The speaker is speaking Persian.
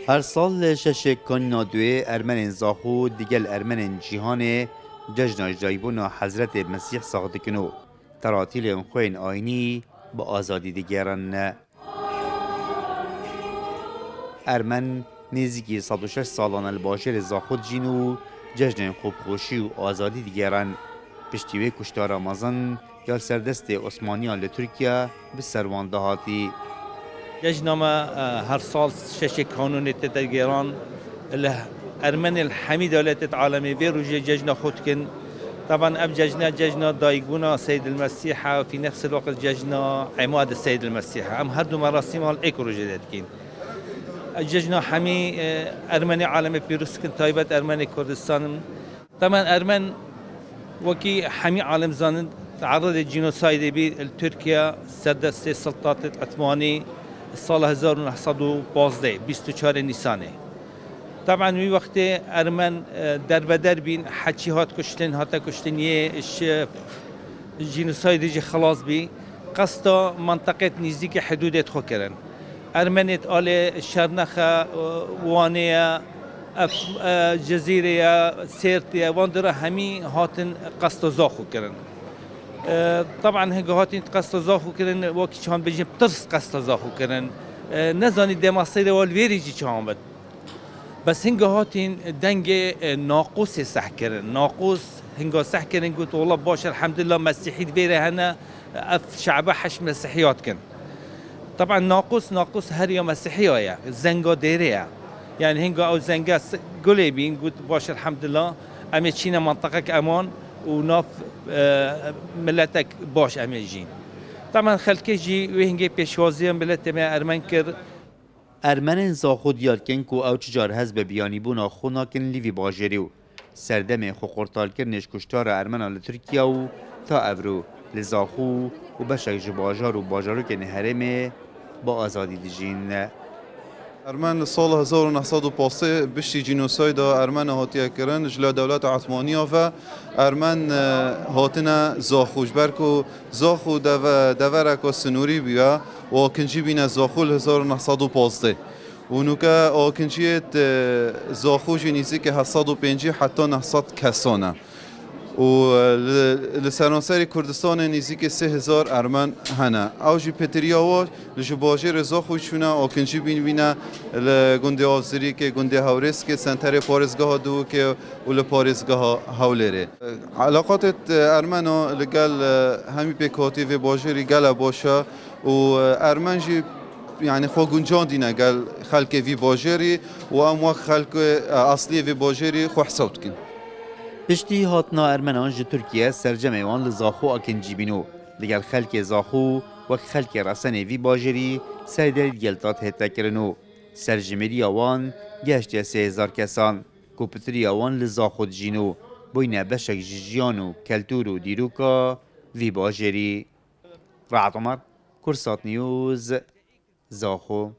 هر سال شش کانینا دوی ارمن زاخو دیگل ارمن جیهان جشن جایبون حضرت مسیح ساخته کنو تراتیل خوین آینی با آزادی دیگران ارمن نزدیکی 106 سالان الباشر زاخود جینو جشن خوب خوشی و آزادی دیگران پشتیوه کشتار رمضان یا سردست عثمانیان لترکیه به سروان دهاتی جشنما هر سال شش کانون تدگیران الأرمن الحميد دولة العالمية بيروج جشن خودكن طبعا اب جشن دايقونا سيد المسيح وفي نفس الوقت جشن عماد السيد المسيح ام هر دو مراسم الايكروج دادكين الجشن حمي ارمني عالمي بيروسكن تايبت ارمني كردستان طبعا ارمن وكي حمي عالم زانن تعرض الجينوسايد بي تركيا سدست السلطات العثماني سال 1915 24 نیسانه طبعا وی وقت ارمن در بدر بین حچی هات کشتن هاتا کشتن یه جینوساید جی خلاص بی قصدا منطقه نزدیک حدودت خو کرن ارمنت آل شرنخه وانه جزیره سیرتیه واندره همی هاتن قصد زاخو کرن طبعا هنگه هاتین قصد زاخو کرن وکی چهان بجیم ترس قصد زاخو کرن نزانی دماسیر والویری جی چهان بد بس هنگه هاتین دنگ ناقوس سح کرن ناقوس هنگه سح کرن قلت والله باش الحمد لله مسيحيت بيره هنا اف شعبه حش مسيحيات كن طبعا ناقوس هر يوم مسيحيه زنگا ديريه يعني هنگه او زنگا قولي بين قلت باش الحمد لله امي تشينا منطقك امان وناف ملتك باش اميجين طبعا خلكي جي وهنگه پیشوازی ملت ما ارمن کر ارمن زاخو دیارکن کو او چجار حزب بیانی بونا خوناکن لیوی باجریو سردم خو قرطال کرنش کشتار ارمن ترکیه و تا افرو لزاخو و بشک جباجار و باجارو که نهرمه با آزادی دیجین ارمن سال 1915 بشتی جنوساید ارمن هاتیه کرن جلا دولت عثمانیه و ارمن هاتنا زاخوش برکو زاخو دورک و سنوری بیا و کنجی بین زاخو 1915 و نوکه آکنجیت زاخوش نیزی که 750 حتی 900 کسانه و لسرانسری کردستان نزدیک 3000 ارمن هنه. اوجی پتریاوا لجباجر زاخوشونه آکنجی بینه لگنده آذری که گنده هاورس که سنتر پارزگاه دو که ول پارزگاه هاولره. علاقات ارمنا لگل همی پیکاتی و باجری گل باشه و ارمنجی يعني خو گنجان دينا قال خلق في باجري واموا خلق اصلي في باجري خو حسوت كن پشتی هاتنا ارمنان جی ترکیه سرجم ایوان لزاخو اکنجی بینو لگل خلک زاخو و خلک رسن وی باجری سردر گلتات هتا کرنو سرجمری آوان گشت 3000 کسان کوپتری آوان لزاخو جینو بوین بشک جیانو کلتورو دیروکا وی باجری رعد عمر کرسات نیوز زاخو